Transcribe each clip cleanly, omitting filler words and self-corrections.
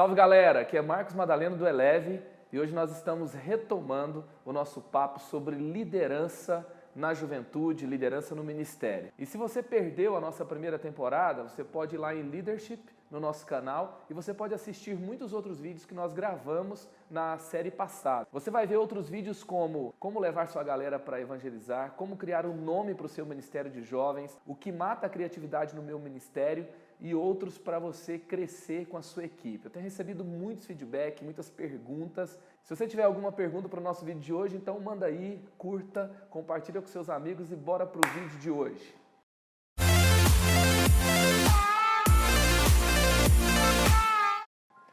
Salve galera, aqui é Marcos Madaleno do Eleve e hoje nós estamos retomando o nosso papo sobre liderança na juventude, liderança no ministério. E se você perdeu a nossa primeira temporada, você pode ir lá em Leadership no nosso canal e você pode assistir muitos outros vídeos que nós gravamos na série passada. Você vai ver outros vídeos como levar sua galera para evangelizar, como criar um nome para o seu ministério de jovens, o que mata a criatividade no meu ministério e outros para você crescer com a sua equipe. Eu tenho recebido muitos feedback, muitas perguntas. Se você tiver alguma pergunta para o nosso vídeo de hoje, então manda aí, curta, compartilha com seus amigos e bora para o vídeo de hoje.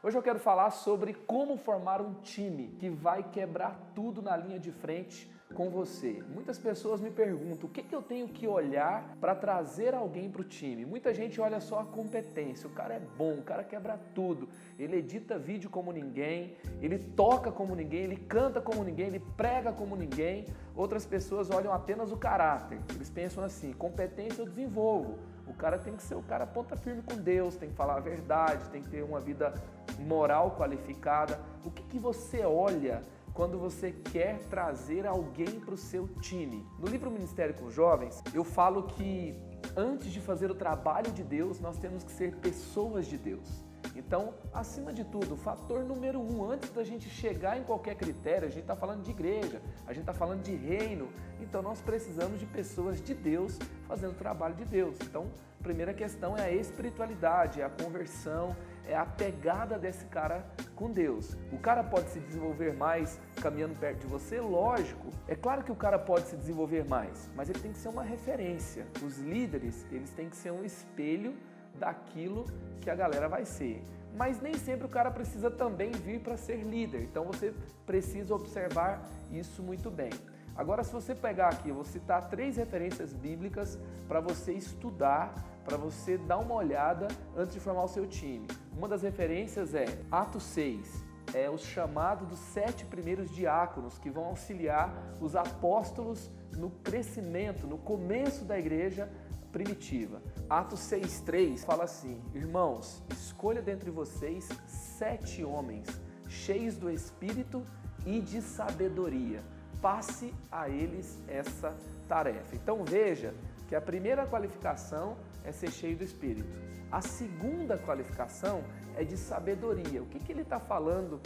Hoje eu quero falar sobre como formar um time que vai quebrar tudo na linha de frente com você. Muitas pessoas me perguntam o que eu tenho que olhar para trazer alguém para o time. Muita gente olha só a competência, o cara é bom, o cara quebra tudo, ele edita vídeo como ninguém, ele toca como ninguém, ele canta como ninguém, ele prega como ninguém. Outras pessoas olham apenas o caráter, eles pensam assim, competência eu desenvolvo, o cara tem que ser o cara ponta firme com Deus, tem que falar a verdade, tem que ter uma vida moral qualificada. O que você olha quando você quer trazer alguém para o seu time? No livro Ministério com Jovens, eu falo que antes de fazer o trabalho de Deus, nós temos que ser pessoas de Deus. Então, acima de tudo, o fator número 1, antes da gente chegar em qualquer critério, a gente está falando de igreja, a gente está falando de reino, então nós precisamos de pessoas de Deus fazendo o trabalho de Deus. Então, a primeira questão é a espiritualidade, é a conversão, é a pegada desse cara com Deus. O cara pode se desenvolver mais caminhando perto de você? Lógico. É claro que o cara pode se desenvolver mais, mas ele tem que ser uma referência. Os líderes, eles têm que ser um espelho daquilo que a galera vai ser. Mas nem sempre o cara precisa também vir para ser líder. Então você precisa observar isso muito bem. Agora, se você pegar aqui, eu vou citar 3 referências bíblicas para você estudar, para você dar uma olhada antes de formar o seu time. Uma das referências é Atos 6, é o chamado dos 7 primeiros diáconos que vão auxiliar os apóstolos no crescimento, no começo da igreja primitiva. Atos 6:3 fala assim: irmãos, escolha dentre vocês 7 homens cheios do Espírito e de sabedoria. Passe a eles essa tarefa. Então veja que a primeira qualificação é ser cheio do Espírito. A segunda qualificação é de sabedoria. O que ele está falando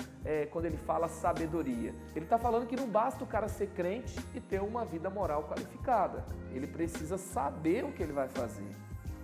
quando ele fala sabedoria? Ele está falando que não basta o cara ser crente e ter uma vida moral qualificada. Ele precisa saber o que ele vai fazer.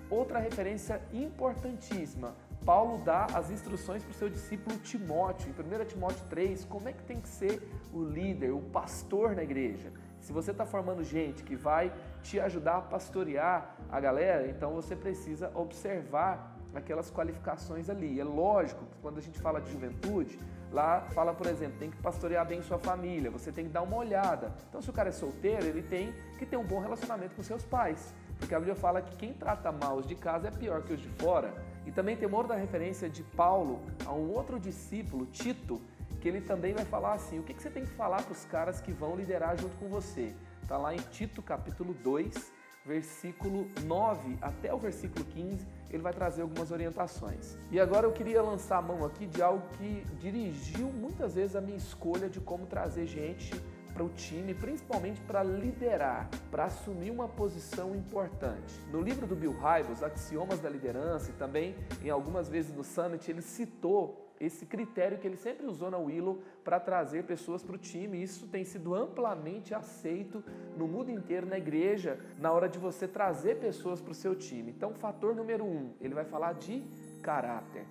Outra referência importantíssima, Paulo dá as instruções para o seu discípulo Timóteo, em 1 Timóteo 3, como é que tem que ser o líder, o pastor na igreja. Se você está formando gente que vai te ajudar a pastorear a galera, então você precisa observar aquelas qualificações ali. É lógico que quando a gente fala de juventude, lá fala, por exemplo, tem que pastorear bem sua família, você tem que dar uma olhada. Então, se o cara é solteiro, ele tem que ter um bom relacionamento com seus pais, porque a Bíblia fala que quem trata mal os de casa é pior que os de fora. E também tem uma outra referência de Paulo a um outro discípulo, Tito, que ele também vai falar assim, o que você tem que falar para os caras que vão liderar junto com você? Está lá em Tito capítulo 2, versículo 9 até o versículo 15, ele vai trazer algumas orientações. E agora eu queria lançar a mão aqui de algo que dirigiu muitas vezes a minha escolha de como trazer gente para o time, principalmente para liderar, para assumir uma posição importante. No livro do Bill Hybels, Os Axiomas da Liderança, e também em algumas vezes no Summit, ele citou esse critério que ele sempre usou na Willow para trazer pessoas para o time. Isso tem sido amplamente aceito no mundo inteiro, na igreja, na hora de você trazer pessoas para o seu time. Então, fator número 1, ele vai falar de caráter.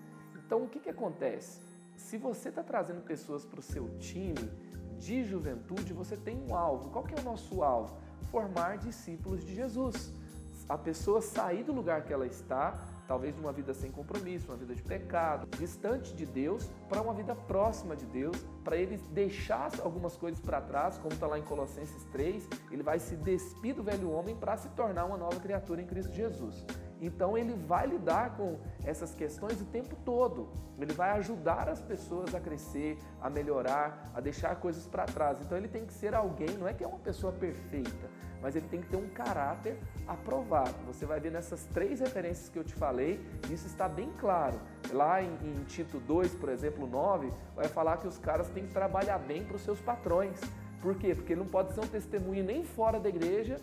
Então, o que acontece? Se você está trazendo pessoas para o seu time de juventude, você tem um alvo. Qual que é o nosso alvo? Formar discípulos de Jesus. A pessoa sair do lugar que ela está, talvez de uma vida sem compromisso, uma vida de pecado, distante de Deus, para uma vida próxima de Deus, para ele deixar algumas coisas para trás, como está lá em Colossenses 3, ele vai se despir do velho homem para se tornar uma nova criatura em Cristo Jesus. Então ele vai lidar com essas questões o tempo todo. Ele vai ajudar as pessoas a crescer, a melhorar, a deixar coisas para trás. Então ele tem que ser alguém, não é que é uma pessoa perfeita, mas ele tem que ter um caráter aprovado. Você vai ver nessas 3 referências que eu te falei, isso está bem claro. Lá em Tito 2, por exemplo, 9, vai falar que os caras têm que trabalhar bem para os seus patrões. Por quê? Porque ele não pode ser um testemunho nem fora da igreja,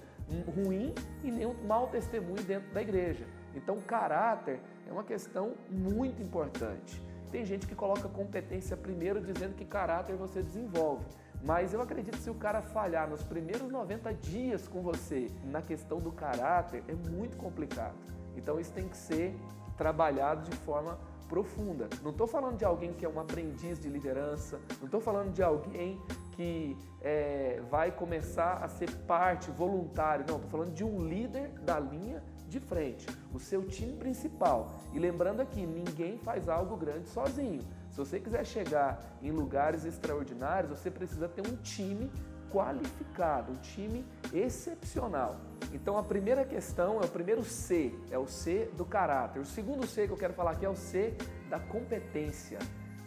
ruim, e nem um mau testemunho dentro da igreja. Então, caráter é uma questão muito importante. Tem gente que coloca competência primeiro, dizendo que caráter você desenvolve. Mas eu acredito que se o cara falhar nos primeiros 90 dias com você na questão do caráter, é muito complicado. Então, isso tem que ser trabalhado de forma profunda. Não estou falando de alguém que é um aprendiz de liderança, não estou falando de alguém que vai começar a ser parte, voluntário. Não, estou falando de um líder da linha de frente, o seu time principal. E lembrando aqui, ninguém faz algo grande sozinho. Se você quiser chegar em lugares extraordinários, você precisa ter um time qualificado, um time excepcional. Então a primeira questão é o primeiro C, é o C do caráter. O segundo C que eu quero falar aqui é o C da competência.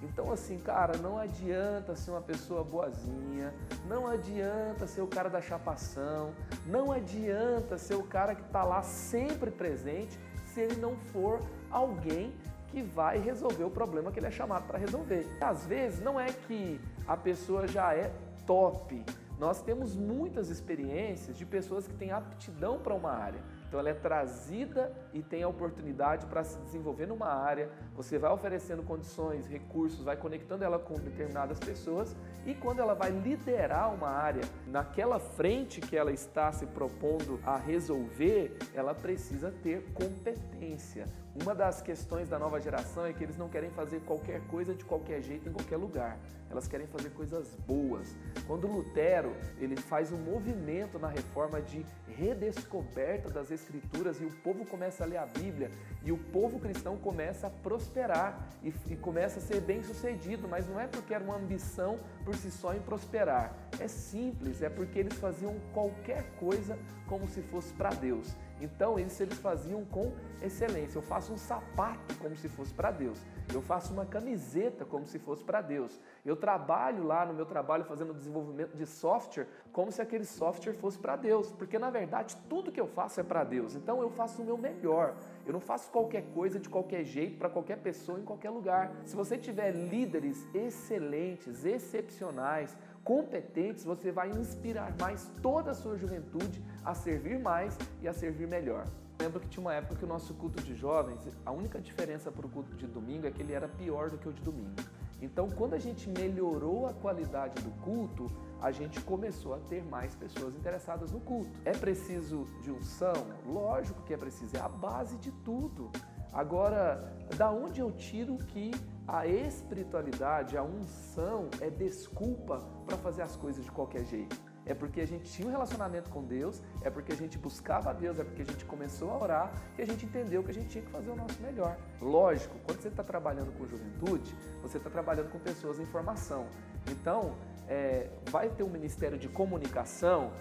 Então assim, cara, não adianta ser uma pessoa boazinha, não adianta ser o cara da chapação, não adianta ser o cara que está lá sempre presente se ele não for alguém que vai resolver o problema que ele é chamado para resolver. Às vezes não é que a pessoa já é top. Nós temos muitas experiências de pessoas que têm aptidão para uma área. Então ela é trazida e tem a oportunidade para se desenvolver numa área, você vai oferecendo condições, recursos, vai conectando ela com determinadas pessoas e quando ela vai liderar uma área, naquela frente que ela está se propondo a resolver, ela precisa ter competência. Uma das questões da nova geração é que eles não querem fazer qualquer coisa de qualquer jeito em qualquer lugar. Elas querem fazer coisas boas. Quando Lutero ele faz um movimento na reforma de redescoberta das Escrituras e o povo começa a ler a Bíblia e o povo cristão começa a prosperar e começa a ser bem sucedido, mas não é porque era uma ambição por si só em prosperar. É simples, é porque eles faziam qualquer coisa como se fosse para Deus. Então eles faziam com excelência. Eu faço um sapato como se fosse para Deus. Eu faço uma camiseta como se fosse para Deus. Eu trabalho lá no meu trabalho fazendo desenvolvimento de software como se aquele software fosse para Deus. Porque na verdade tudo que eu faço é para Deus. Então eu faço o meu melhor. Eu não faço qualquer coisa de qualquer jeito para qualquer pessoa em qualquer lugar. Se você tiver líderes excelentes, excepcionais, competentes, você vai inspirar mais toda a sua juventude a servir mais e a servir melhor. Lembro que tinha uma época que o nosso culto de jovens, a única diferença para o culto de domingo é que ele era pior do que o de domingo. Então, quando a gente melhorou a qualidade do culto, a gente começou a ter mais pessoas interessadas no culto. É preciso de unção? Lógico que é preciso, é a base de tudo. Agora, da onde eu tiro que a espiritualidade, a unção é desculpa para fazer as coisas de qualquer jeito? É porque a gente tinha um relacionamento com Deus, é porque a gente buscava a Deus, é porque a gente começou a orar e a gente entendeu que a gente tinha que fazer o nosso melhor. Lógico, quando você está trabalhando com juventude, você está trabalhando com pessoas em formação. Então, vai ter um ministério de comunicação,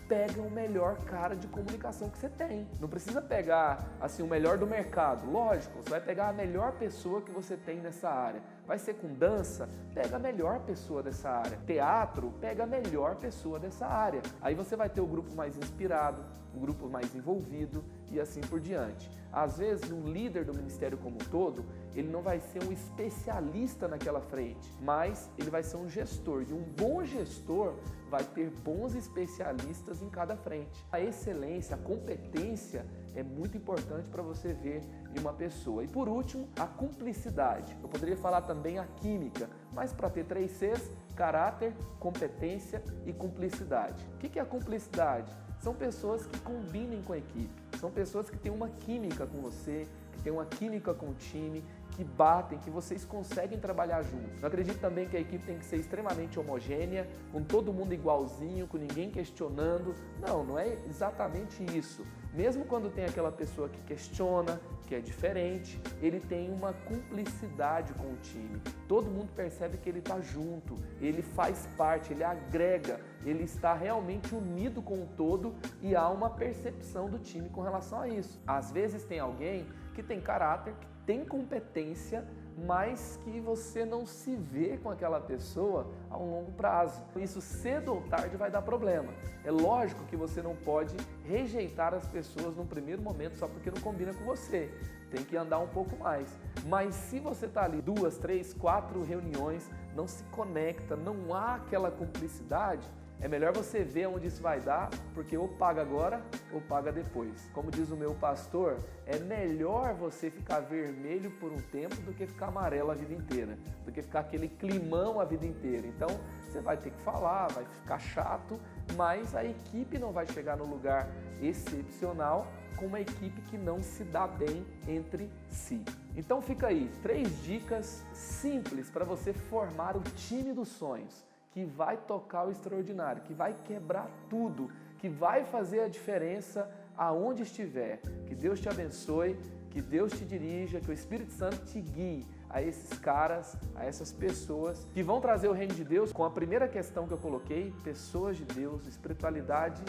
pega o melhor cara de comunicação que você tem. Não precisa pegar assim o melhor do mercado. Lógico, você vai pegar a melhor pessoa que você tem nessa área. Vai ser com dança? Pega a melhor pessoa dessa área. Teatro? Pega a melhor pessoa dessa área. Aí você vai ter o grupo mais inspirado, o grupo mais envolvido e assim por diante. Às vezes, um líder do ministério como um todo, ele não vai ser um especialista naquela frente, mas ele vai ser um gestor. E um bom gestor vai ter bons especialistas em cada frente. A excelência, a competência é muito importante para você ver em uma pessoa. E por último, a cumplicidade. Eu poderia falar também a química, mas para ter 3 Cs, caráter, competência e cumplicidade. O que é a cumplicidade? São pessoas que combinem com a equipe, são pessoas que têm uma química com você, que têm uma química com o time, que batem, que vocês conseguem trabalhar juntos. Eu acredito também que a equipe tem que ser extremamente homogênea, com todo mundo igualzinho, com ninguém questionando. Não, não é exatamente isso. Mesmo quando tem aquela pessoa que questiona, que é diferente, ele tem uma cumplicidade com o time. Todo mundo percebe que ele está junto, ele faz parte, ele agrega, ele está realmente unido com o todo e há uma percepção do time com relação a isso. Às vezes tem alguém que tem caráter, que tem competência, mas que você não se vê com aquela pessoa a um longo prazo. Isso cedo ou tarde vai dar problema. É lógico que você não pode rejeitar as pessoas num primeiro momento só porque não combina com você. Tem que andar um pouco mais. Mas se você está ali 2, 3, 4 reuniões, não se conecta, não há aquela cumplicidade, é melhor você ver onde isso vai dar, porque ou paga agora ou paga depois. Como diz o meu pastor, é melhor você ficar vermelho por um tempo do que ficar amarelo a vida inteira, do que ficar aquele climão a vida inteira. Então, você vai ter que falar, vai ficar chato, mas a equipe não vai chegar no lugar excepcional com uma equipe que não se dá bem entre si. Então fica aí, 3 dicas simples para você formar o time dos sonhos, que vai tocar o extraordinário, que vai quebrar tudo, que vai fazer a diferença aonde estiver. Que Deus te abençoe, que Deus te dirija, que o Espírito Santo te guie a esses caras, a essas pessoas que vão trazer o reino de Deus com a primeira questão que eu coloquei, pessoas de Deus, espiritualidade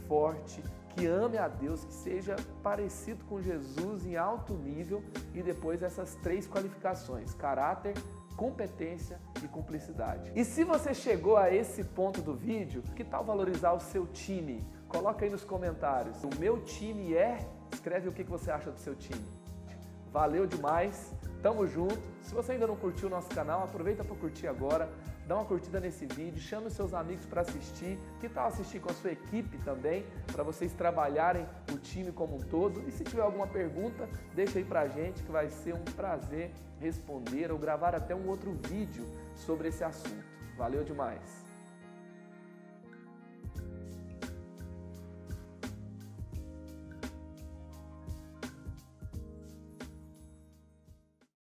forte, que ame a Deus, que seja parecido com Jesus em alto nível e depois essas 3 qualificações, caráter, competência e cumplicidade. E se você chegou a esse ponto do vídeo, que tal valorizar o seu time? Coloca aí nos comentários. O meu time é... Escreve o que você acha do seu time. Valeu demais, tamo junto. Se você ainda não curtiu o nosso canal, aproveita para curtir agora. Dá uma curtida nesse vídeo, chame os seus amigos para assistir. Que tal assistir com a sua equipe também, para vocês trabalharem o time como um todo? E se tiver alguma pergunta, deixa aí pra gente que vai ser um prazer responder ou gravar até um outro vídeo sobre esse assunto. Valeu demais!